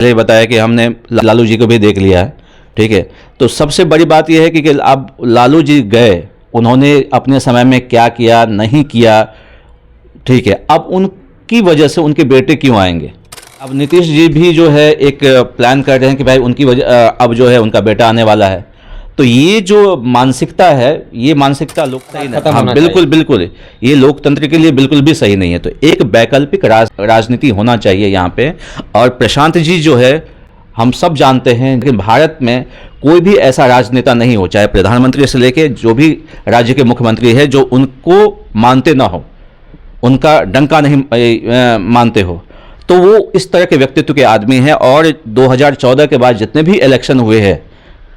पहले बताया कि हमने लालू जी को भी देख लिया है, ठीक है। तो सबसे बड़ी बात यह है कि अब लालू जी गए, उन्होंने अपने समय में क्या किया नहीं किया, ठीक है। अब उनकी वजह से उनके बेटे क्यों आएंगे? अब नीतीश जी भी जो है एक प्लान कर रहे हैं कि भाई उनकी वजह अब जो है उनका बेटा आने वाला है। तो ये जो मानसिकता है, ये मानसिकता लोकतंत्र, हाँ बिल्कुल बिल्कुल, ये लोकतंत्र के लिए बिल्कुल भी सही नहीं है। तो एक वैकल्पिक राजनीति होना चाहिए यहाँ पे। और प्रशांत जी जो है, हम सब जानते हैं कि भारत में कोई भी ऐसा राजनेता नहीं हो, चाहे प्रधानमंत्री से लेके जो भी राज्य के मुख्यमंत्री है, जो उनको मानते ना हो, उनका डंका नहीं मानते हो, तो वो इस तरह के व्यक्तित्व के आदमी हैं। और 2014 के बाद जितने भी इलेक्शन हुए हैं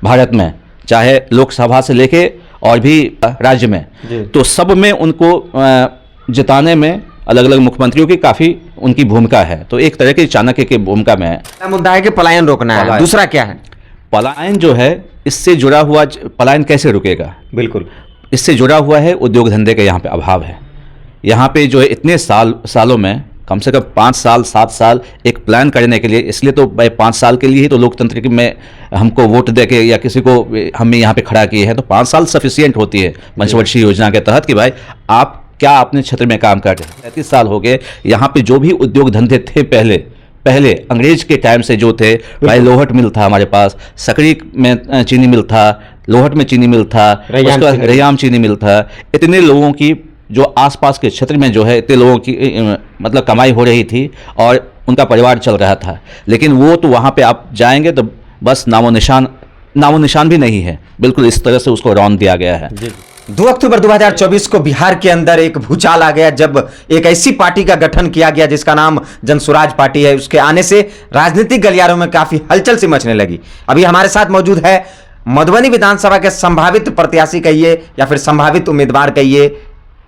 भारत में, चाहे लोकसभा से लेके और भी राज्य में, तो सब में उनको जिताने में अलग अलग मुख्यमंत्रियों की काफी उनकी भूमिका है। तो एक तरह की चाणक्य की भूमिका में है। मुद्दा है कि पलायन रोकना है, दूसरा क्या है? पलायन जो है, इससे जुड़ा हुआ पलायन कैसे रुकेगा? बिल्कुल, इससे जुड़ा हुआ है उद्योग धंधे का यहाँ पे अभाव है। यहाँ पे जो है इतने सालों में कम से कम 5 साल 7 साल एक प्लान करने के लिए, इसलिए तो भाई 5 साल के लिए ही तो लोकतंत्र की में हमको वोट दे के या किसी को हमें यहाँ पे खड़ा किए हैं, तो 5 साल सफिशियंट होती है पंचवर्षीय योजना के तहत कि भाई आप क्या अपने क्षेत्र में काम कर रहे हैं। 35 साल हो गए, यहाँ पे जो भी उद्योग धंधे थे पहले अंग्रेज के टाइम से जो थे, भाई लोहट मिल था हमारे पास, सकरी में चीनी मिल था, लोहट में चीनी मिल था, रैयाम चीनी मिल था। इतने लोगों की जो आसपास के क्षेत्र में जो है इतने लोगों की मतलब कमाई हो रही थी और उनका परिवार चल रहा था। लेकिन वो तो वहाँ पे आप जाएंगे तो बस नामो निशान भी नहीं है। बिल्कुल इस तरह से उसको रौंद दिया गया है। 2 अक्टूबर 2024 को बिहार के अंदर एक भूचाल आ गया, जब एक ऐसी पार्टी का गठन किया गया जिसका नाम जनसुराज पार्टी है। उसके आने से राजनीतिक गलियारों में काफी हलचल सी मचने लगी। अभी हमारे साथ मौजूद है मधुबनी विधानसभा के संभावित प्रत्याशी कहिए या फिर संभावित उम्मीदवार कहिए,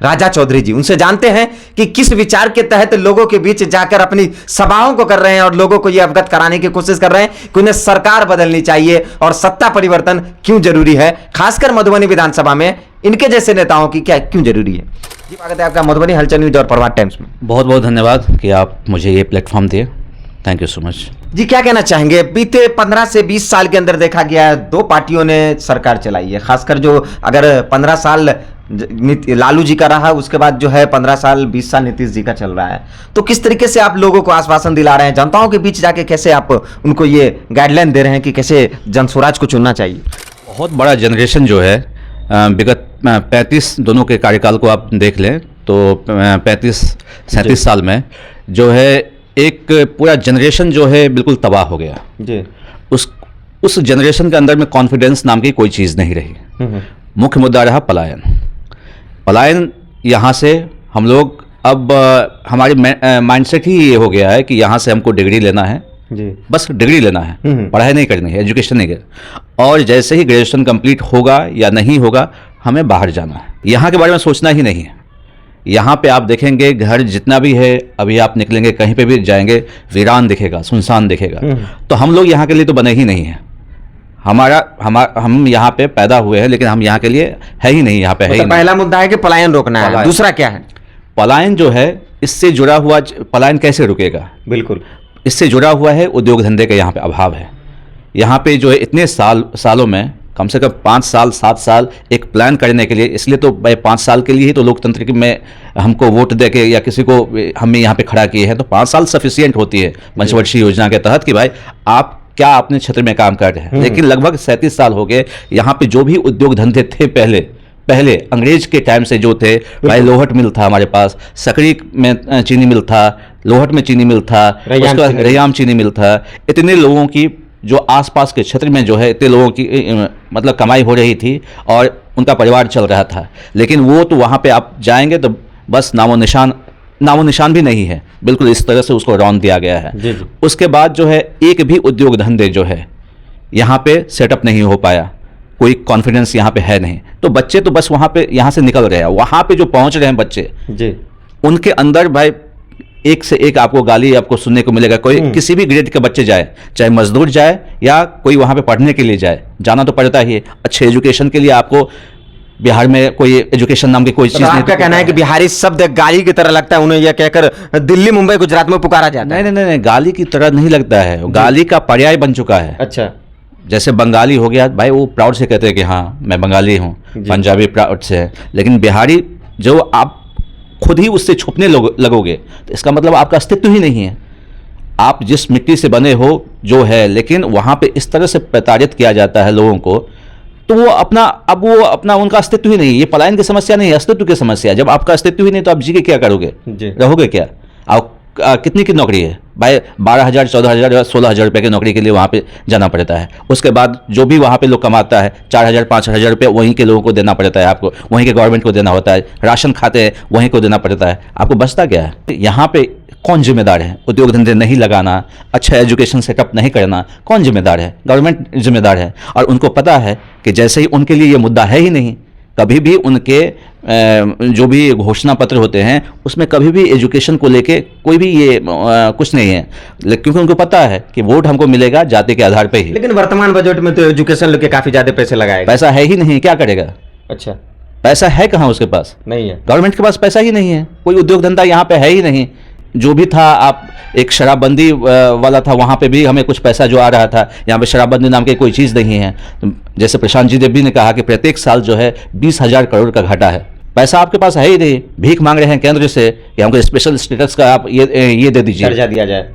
राजा चौधरी जी। उनसे जानते हैं कि किस विचार के तहत लोगों के बीच जाकर अपनी सभाओं को कर रहे हैं और लोगों को यह अवगत कराने की कोशिश कर रहे हैं कि उन्हें सरकार बदलनी चाहिए और सत्ता परिवर्तन क्यों जरूरी है, खासकर मधुबनी विधानसभा में इनके जैसे नेताओं की क्या क्यों जरूरी है। जी, स्वागत है आपका मधुबनी हलचल न्यूज और प्रभात टाइम्स में। बहुत बहुत धन्यवाद कि आप मुझे ये प्लेटफॉर्म दिए। Thank you so much. जी, क्या कहना चाहेंगे? बीते 15 से 20 साल के अंदर देखा गया है 2 पार्टियों ने सरकार चलाई है। खासकर जो अगर 15 साल लालू जी का रहा, उसके बाद जो है 15 साल 20 साल नीतीश जी का चल रहा है। तो किस तरीके से आप लोगों को आश्वासन दिला रहे हैं, जनताओं के बीच जाके कैसे आप उनको ये गाइडलाइन दे रहे हैं कि कैसे जनस्वराज को चुनना चाहिए? बहुत बड़ा जनरेशन जो है, विगत 35 दोनों के कार्यकाल को आप देख लें तो 35-37 साल में जो है एक पूरा जनरेशन जो है बिल्कुल तबाह हो गया जी। उस जनरेशन के अंदर में कॉन्फिडेंस नाम की कोई चीज़ नहीं रही। मुख्य मुद्दा रहा पलायन। यहाँ से हम लोग अब हमारी माइंडसेट ही ये हो गया है कि यहाँ से हमको डिग्री लेना है जी, बस डिग्री लेना है, पढ़ाई नहीं करनी है, एजुकेशन नहीं करनी। और जैसे ही ग्रेजुएशन कंप्लीट होगा या नहीं होगा, हमें बाहर जाना है, यहाँ के बारे में सोचना ही नहीं है। यहाँ पे आप देखेंगे घर जितना भी है, अभी आप निकलेंगे कहीं पे भी जाएंगे वीरान दिखेगा, सुनसान दिखेगा। तो हम लोग यहाँ के लिए तो बने ही नहीं हैं। हम यहाँ पे पैदा हुए हैं लेकिन हम यहाँ के लिए है ही नहीं, यहाँ पे है ही नहीं। पहला मुद्दा है कि पलायन रोकना है, दूसरा क्या है? पलायन जो है, इससे जुड़ा हुआ पलायन कैसे रुकेगा? बिल्कुल, इससे जुड़ा हुआ है उद्योग धंधे का यहाँ पे अभाव है। यहाँ पे जो है इतने सालों में कम से कम 5 साल 7 साल एक प्लान करने के लिए, इसलिए तो भाई 5 साल के लिए ही तो लोकतंत्र की में हमको वोट दे के या किसी को हमें यहाँ पे खड़ा किए हैं, तो 5 साल सफिशियंट होती है पंचवर्षीय योजना के तहत कि भाई आप क्या अपने क्षेत्र में काम कर रहे हैं। लेकिन लगभग 37 साल हो गए, यहाँ पे जो भी उद्योग धंधे थे पहले अंग्रेज के टाइम से जो थे, भाई लोहट मिल था हमारे पास, सकरी में चीनी मिल था, लोहट में चीनी मिल था, रैयाम चीनी मिल था। इतने लोगों की जो आसपास के क्षेत्र में जो है इतने लोगों की मतलब कमाई हो रही थी और उनका परिवार चल रहा था। लेकिन वो तो वहाँ पे आप जाएंगे तो बस नामो निशान भी नहीं है। बिल्कुल इस तरह से उसको रौंद दिया गया है जी। उसके बाद जो है एक भी उद्योग धंधे जो है यहाँ पे सेटअप नहीं हो पाया, कोई कॉन्फिडेंस यहाँ पे है नहीं। तो बच्चे तो बस वहाँ पे यहाँ से निकल रहे हैं, वहाँ पे जो पहुँच रहे हैं बच्चे जी, उनके अंदर भाई एक से एक आपको गाली आपको सुनने को मिलेगा। कोई किसी भी ग्रेड के बच्चे जाए, चाहे मजदूर जाए या कोई वहाँ पे पढ़ने के लिए जाए, जाना तो पड़ता ही है। अच्छे एजुकेशन के लिए आपको बिहार में कोई एजुकेशन नाम की कोई चीज़ तो नहीं। आपका कहना है कि बिहारी शब्द गाली की तरह लगता है, उन्हें यह कहकर दिल्ली मुंबई गुजरात में पुकारा जाता है? नहीं, गाली की तरह नहीं लगता है, गाली का पर्याय बन चुका है। अच्छा। जैसे बंगाली हो गया भाई, वो प्राउड से कहते हैं कि हाँ मैं बंगाली हूँ, पंजाबी प्राउड से है, लेकिन बिहारी जो आप खुद ही उससे छुपने लगोगे तो इसका मतलब आपका अस्तित्व ही नहीं है। आप जिस मिट्टी से बने हो जो है, लेकिन वहाँ पे इस तरह से प्रताड़ित किया जाता है लोगों को, तो वो अपना उनका अस्तित्व ही नहीं। ये पलायन की समस्या नहीं है, अस्तित्व की समस्या है। जब आपका अस्तित्व ही नहीं तो आप जी के क्या करोगे, रहोगे क्या? आप कितनी की नौकरी है भाई? 12,000, 14,000, 16,000 रुपये की नौकरी के लिए वहाँ पे जाना पड़ता है। उसके बाद जो भी वहाँ पे लोग कमाता है 4,000, 5,000 रुपये वहीं के लोगों को देना पड़ता है, आपको वहीं के गवर्नमेंट को देना होता है। राशन खाते हैं वहीं को देना पड़ता है, आपको बचता क्या है? यहाँ पे कौन जिम्मेदार है? उद्योग धंधे नहीं लगाना, अच्छा एजुकेशन सेटअप नहीं करना, कौन जिम्मेदार है? गवर्नमेंट जिम्मेदार है। और उनको पता है कि जैसे ही उनके लिए ये मुद्दा है ही नहीं, कभी भी उनके जो भी घोषणा पत्र होते हैं उसमें कभी भी एजुकेशन को लेके कोई भी ये कुछ नहीं है, क्योंकि उनको पता है कि वोट हमको मिलेगा जाति के आधार पे ही। लेकिन वर्तमान बजट में तो एजुकेशन लोग के काफी ज्यादा पैसे लगाए। पैसा है ही नहीं, क्या करेगा? अच्छा, पैसा है कहाँ उसके पास? नहीं है, गवर्नमेंट के पास पैसा ही नहीं है, कोई उद्योग धंधा यहाँ पे है ही नहीं। जो भी था, आप एक शराबबंदी वाला था, वहाँ पे भी हमें कुछ पैसा जो आ रहा था, यहाँ पे शराबबंदी नाम की कोई चीज़ नहीं है। जैसे प्रशांत जी देवी ने कहा कि प्रत्येक साल जो है 20,000 करोड़ का घाटा है। पैसा आपके पास है ही नहीं, भीख मांग रहे हैं केंद्र से कि हमको स्पेशल स्टेटस का आप ये दे दीजिए, दर्जा दिया जाए।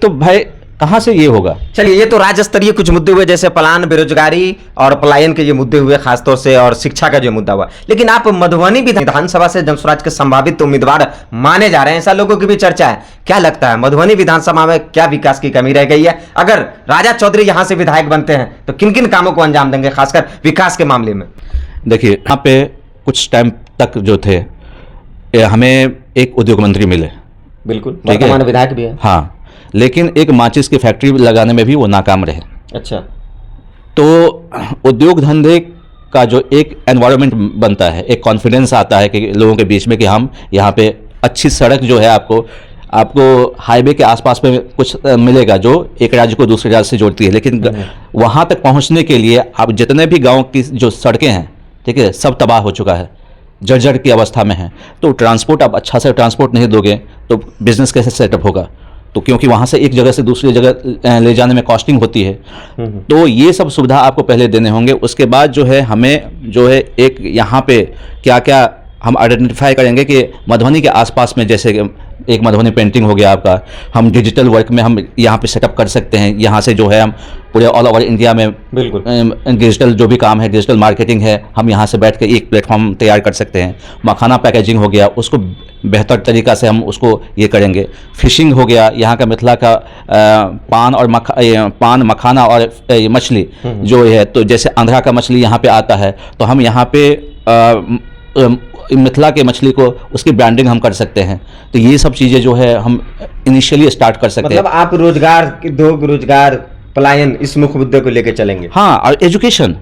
तो भाई कहाँ से ये होगा? चलिए, ये तो राज्य स्तरीय कुछ मुद्दे हुए, जैसे पलायन, बेरोजगारी और पलायन के ये मुद्दे हुए खासतौर से, और शिक्षा का जो मुद्दा हुआ। लेकिन आप मधुबनी विधानसभा से जनसुराज के संभावित उम्मीदवार माने जा रहे हैं, ऐसा लोगों की भी चर्चा है। क्या लगता है मधुबनी विधानसभा में क्या विकास की कमी रह गई है? अगर राजा चौधरी यहाँ से विधायक बनते हैं तो किन किन कामों को अंजाम देंगे, खासकर विकास के मामले में? देखिए, यहाँ पे कुछ टाइम तक जो थे हमें एक उद्योग मंत्री मिले, बिल्कुल वर्तमान विधायक भी है, हाँ, लेकिन एक माचिस की फैक्ट्री लगाने में भी वो नाकाम रहे। अच्छा, तो उद्योग धंधे का जो एक एनवायरनमेंट बनता है, एक कॉन्फिडेंस आता है कि लोगों के बीच में कि हम यहाँ पे अच्छी सड़क जो है, आपको हाईवे के आसपास में कुछ मिलेगा जो एक राज्य को दूसरे राज्य से जोड़ती है, लेकिन वहाँ तक पहुँचने के लिए आप जितने भी गाँव की जो सड़कें हैं, ठीक है, सब तबाह हो चुका है, जर्जर की अवस्था में है। तो ट्रांसपोर्ट, आप अच्छा से ट्रांसपोर्ट नहीं दोगे तो बिजनेस कैसे सेटअप होगा? तो क्योंकि वहाँ से एक जगह से दूसरी जगह ले जाने में कॉस्टिंग होती है। तो ये सब सुविधा आपको पहले देने होंगे। उसके बाद जो है हमें जो है एक यहाँ पे क्या क्या हम आइडेंटिफाई करेंगे कि मधुबनी के आसपास में, जैसे एक मधुबनी पेंटिंग हो गया आपका, हम डिजिटल वर्क में हम यहाँ पे सेटअप कर सकते हैं। यहाँ से जो है हम पूरे ऑल ओवर इंडिया में बिल्कुल डिजिटल जो भी काम है, डिजिटल मार्केटिंग है, हम यहाँ से बैठ के एक प्लेटफॉर्म तैयार कर सकते हैं। मखाना पैकेजिंग हो गया, उसको बेहतर तरीक़ा से हम उसको ये करेंगे। फिशिंग हो गया, यहाँ का मिथिला का पान, मखाना और मछली जो है, तो जैसे आंध्रा का मछली यहाँ पे आता है, तो हम यहाँ पे मिथिला के मछली को, उसकी ब्रांडिंग हम कर सकते हैं। तो ये सब चीज़ें जो है हम इनिशियली स्टार्ट कर सकते हैं। मतलब आप रोजगार पलायन इस मुख्य मुद्दे को लेकर चलेंगे? हाँ, और एजुकेशन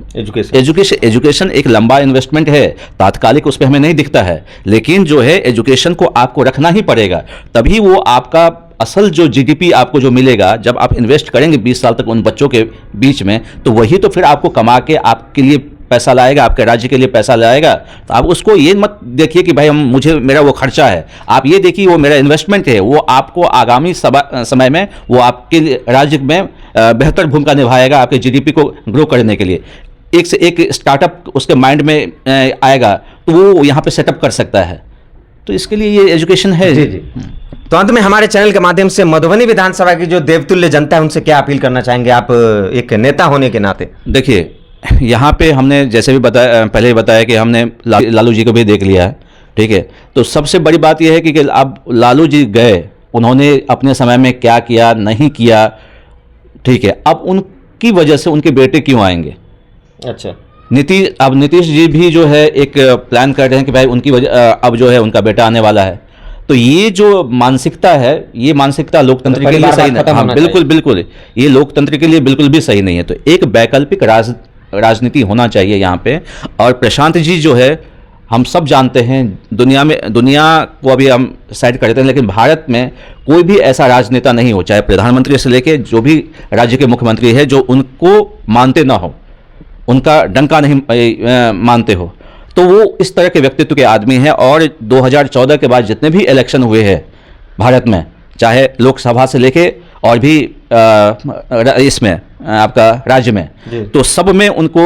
एक लंबा इन्वेस्टमेंट है, तात्कालिक उस पर हमें नहीं दिखता है, लेकिन जो है एजुकेशन को आपको रखना ही पड़ेगा, तभी वो आपका असल जो जीडीपी आपको जो मिलेगा, जब आप इन्वेस्ट करेंगे 20 साल तक उन बच्चों के बीच में, तो वही तो फिर आपको कमा के आपके लिए पैसा लाएगा, आपके राज्य के लिए पैसा लाएगा। तो आप उसको ये मत देखिए कि भाई मेरा वो खर्चा है, आप ये देखिए वो मेरा इन्वेस्टमेंट है, वो आपको आगामी समय में वो आपके राज्य में बेहतर भूमिका निभाएगा, आपके जीडीपी को ग्रो करने के लिए। एक से एक स्टार्टअप उसके माइंड में आएगा तो वो यहाँ पे सेटअप कर सकता है। तो इसके लिए ये एजुकेशन है। जी जी। तो अंत में हमारे चैनल के माध्यम से मधुबनी विधानसभा की जो देवतुल्य जनता है, उनसे क्या अपील करना चाहेंगे आप एक नेता होने के नाते? देखिए, यहाँ पे हमने जैसे भी पहले ही बताया कि हमने लालू जी को भी देख लिया है, ठीक है। तो सबसे बड़ी बात यह है कि अब लालू जी गए, उन्होंने अपने समय में क्या किया नहीं किया, ठीक है, अब उनकी वजह से उनके बेटे क्यों आएंगे? अच्छा, अब नीतीश जी भी जो है एक प्लान कर रहे हैं कि भाई उनकी वजह अब जो है उनका बेटा आने वाला है। तो ये जो मानसिकता है, ये मानसिकता लोकतंत्र के लिए सही नहीं। हाँ, बिल्कुल ये लोकतंत्र के लिए बिल्कुल भी सही नहीं है। तो एक वैकल्पिक राजनीति होना चाहिए यहाँ पे। और प्रशांत जी जो है, हम सब जानते हैं, दुनिया को अभी हम साइड करते हैं, लेकिन भारत में कोई भी ऐसा राजनेता नहीं हो, चाहे प्रधानमंत्री से लेके जो भी राज्य के मुख्यमंत्री है, जो उनको मानते ना हो, उनका डंका नहीं मानते हो। तो वो इस तरह के व्यक्तित्व के आदमी हैं। और 2014 के बाद जितने भी इलेक्शन हुए हैं भारत में, चाहे लोकसभा से लेके और भी इसमें आपका राज्य में, तो सब में उनको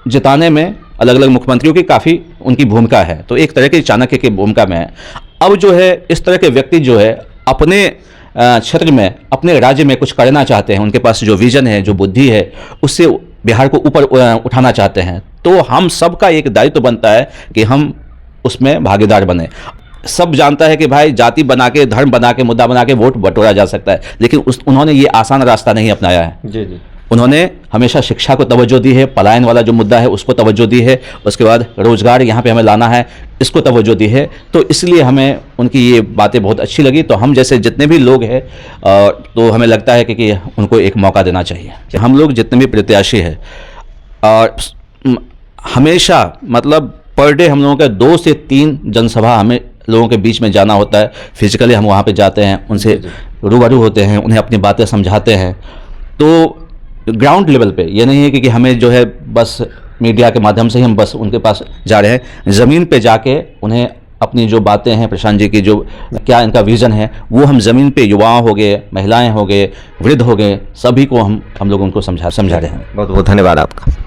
जिताने में अलग अलग मुख्यमंत्रियों की काफ़ी उनकी भूमिका है। तो एक तरह की चाणक्य की भूमिका में है। अब जो है इस तरह के व्यक्ति जो है अपने क्षेत्र में, अपने राज्य में कुछ करना चाहते हैं, उनके पास जो विजन है, जो बुद्धि है, उससे बिहार को ऊपर उठाना चाहते हैं। तो हम सबका एक दायित्व बनता है कि हम उसमें भागीदार बने। सब जानता है कि भाई जाति बना के, धर्म बना के, मुद्दा बना के वोट बटोरा जा सकता है, लेकिन उन्होंने ये आसान रास्ता नहीं अपनाया है। जी जी। उन्होंने हमेशा शिक्षा को तवज्जो दी है, पलायन वाला जो मुद्दा है उसको तवज्जो दी है, उसके बाद रोजगार यहाँ पे हमें लाना है, इसको तवज्जो दी है। तो इसलिए हमें उनकी ये बातें बहुत अच्छी लगी। तो हम जैसे जितने भी लोग हैं तो हमें लगता है कि उनको एक मौका देना चाहिए। हम लोग जितने भी प्रत्याशी हैं और हमेशा मतलब पर डे हम लोगों का 2 से 3 जनसभा हमें लोगों के बीच में जाना होता है। फिजिकली हम वहाँ पे जाते हैं, उनसे रूबरू होते हैं, उन्हें अपनी बातें समझाते हैं। तो ग्राउंड लेवल पे ये नहीं है कि हमें जो है बस मीडिया के माध्यम से ही हम बस उनके पास जा रहे हैं। ज़मीन पे जाके उन्हें अपनी जो बातें हैं, प्रशांत जी की जो क्या इनका विज़न है, वो हम ज़मीन पे युवा हो गए, महिलाएं हो गए, वृद्ध हो गए, सभी को हम लोग उनको समझा रहे हैं। बहुत बहुत धन्यवाद आपका।